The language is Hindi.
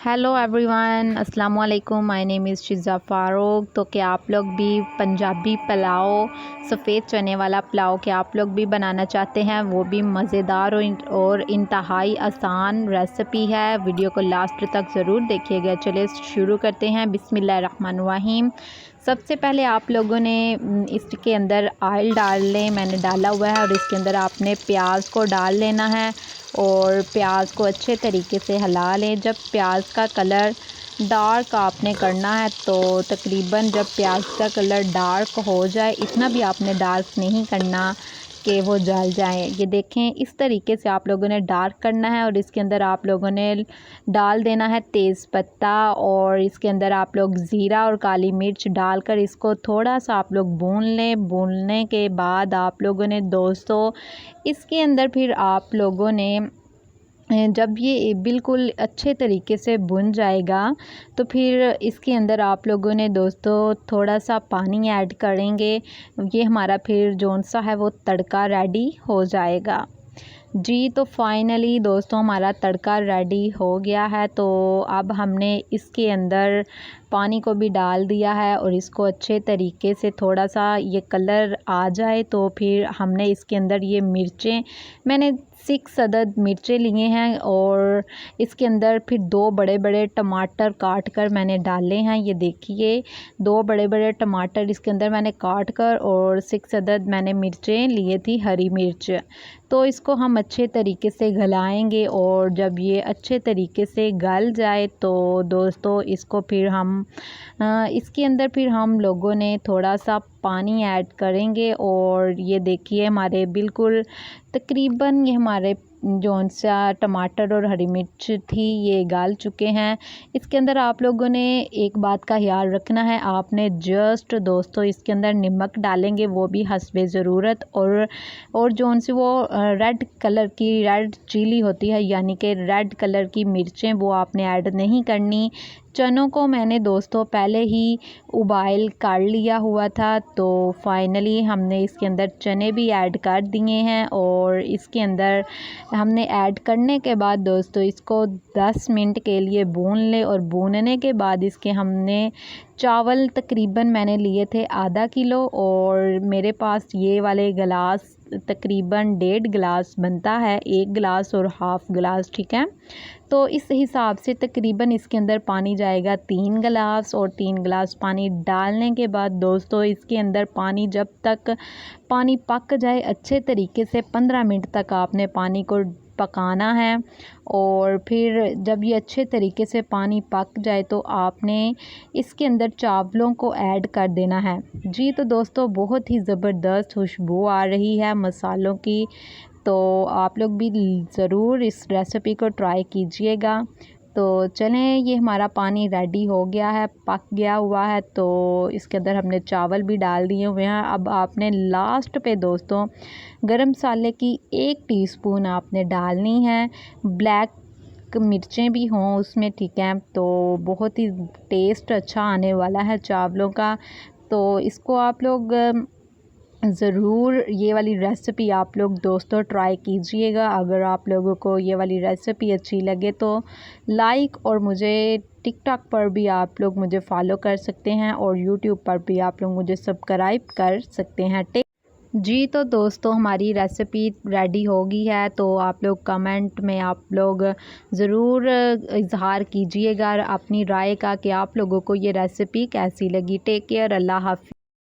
हेलो एवरीवन, अस्सलाम वालेकुम। My name is Shiza Farooq. तो क्या आप लोग भी पंजाबी पुलाव, सफ़ेद चने वाला पुलाव क्या आप लोग भी बनाना चाहते हैं? वो भी मज़ेदार और इंतहाई आसान रेसिपी है। वीडियो को लास्ट तक ज़रूर देखिएगा। चलिए शुरू करते हैं। बिस्मिल्लाहिर्रहमानिर्रहीम। सबसे पहले आप लोगों ने इसके अंदर ऑयल डाल लें। मैंने डाला हुआ है और इसके अंदर आपने प्याज को डाल लेना है और प्याज को अच्छे तरीके से हिला लें। जब प्याज का कलर डार्क आपने करना है तो तकरीबन जब प्याज का कलर डार्क हो जाए, इतना भी आपने डार्क नहीं करना कि वो जल जाए। ये देखें, इस तरीके से आप लोगों ने डार्क करना है और इसके अंदर आप लोगों ने डाल देना है तेज़पत्ता और इसके अंदर आप लोग ज़ीरा और काली मिर्च डालकर इसको थोड़ा सा आप लोग भून लें। भूनने के बाद आप लोगों ने दोस्तों इसके अंदर फिर आप लोगों ने जब ये बिल्कुल अच्छे तरीके से भुन जाएगा तो फिर इसके अंदर आप लोगों ने दोस्तों थोड़ा सा पानी ऐड करेंगे। ये हमारा फिर जौन सा है वो तड़का रेडी हो जाएगा। जी तो फाइनली दोस्तों हमारा तड़का रेडी हो गया है। तो अब हमने इसके अंदर पानी को भी डाल दिया है और इसको अच्छे तरीके से थोड़ा सा ये कलर आ जाए तो फिर हमने इसके अंदर ये मिर्चें, मैंने 6 अदद मिर्चें लिए हैं और इसके अंदर फिर 2 बड़े बड़े टमाटर काट कर मैंने डाले हैं। ये देखिए 2 बड़े बड़े टमाटर इसके अंदर मैंने काट कर और 6 अदद मैंने मिर्चें लिए थी, हरी मिर्च। तो इसको हम अच्छे तरीके से गलाएंगे और जब ये अच्छे तरीके से गल जाए तो दोस्तों इसको फिर हम इसके अंदर फिर हम लोगों ने थोड़ा सा पानी ऐड करेंगे और ये देखिए हमारे बिल्कुल तकरीबन ये हमारे जौन सा टमाटर और हरी मिर्च थी ये गल चुके हैं। इसके अंदर आप लोगों ने एक बात का ख्याल रखना है, आपने जस्ट दोस्तों इसके अंदर नमक डालेंगे वो भी हस्बे ज़रूरत और जौन सी वो रेड कलर की रेड चिली होती है यानी कि रेड कलर की मिर्चें वो आपने ऐड नहीं करनी। चनों को मैंने दोस्तों पहले ही उबाइल कर लिया हुआ था तो फाइनली हमने इसके अंदर चने भी ऐड कर दिए हैं और इसके अंदर हमने ऐड करने के बाद दोस्तों इसको 10 मिनट के लिए भून ले और भूनने के बाद इसके हमने चावल तकरीबन मैंने लिए थे आधा किलो और मेरे पास ये वाले गिलास तकरीबन 1.5 गिलास बनता है, 1 गिलास और हाफ़ गिलास, ठीक है। तो इस हिसाब से तकरीबन इसके अंदर पानी जाएगा 3 गिलास और 3 गिलास पानी डालने के बाद दोस्तों इसके अंदर पानी जब तक पानी पक जाए अच्छे तरीके से 15 मिनट तक आपने पानी को पकाना है और फिर जब ये अच्छे तरीके से पानी पक जाए तो आपने इसके अंदर चावलों को ऐड कर देना है। जी तो दोस्तों बहुत ही ज़बरदस्त खुशबू आ रही है मसालों की, तो आप लोग भी ज़रूर इस रेसिपी को ट्राई कीजिएगा। तो चलें ये हमारा पानी रेडी हो गया है, पक गया हुआ है, तो इसके अंदर हमने चावल भी डाल दिए हुए हैं। अब आपने लास्ट पे दोस्तों गरम मसाले की 1 टीस्पून आपने डालनी है, ब्लैक मिर्चें भी हों उसमें, ठीक है। तो बहुत ही टेस्ट अच्छा आने वाला है चावलों का। तो इसको आप लोग ज़रूर ये वाली रेसिपी आप लोग दोस्तों ट्राई कीजिएगा। अगर आप लोगों को ये वाली रेसिपी अच्छी लगे तो लाइक और मुझे टिकटॉक पर भी आप लोग मुझे फ़ॉलो कर सकते हैं और यूट्यूब पर भी आप लोग मुझे सब्सक्राइब कर सकते हैं। जी तो दोस्तों हमारी रेसिपी रेडी हो गई है, तो आप लोग कमेंट में आप लोग ज़रूर इज़हार कीजिएगा अपनी राय का कि आप लोगों को ये रेसिपी कैसी लगी। टेक केयर, अल्लाह हाफ़िज़।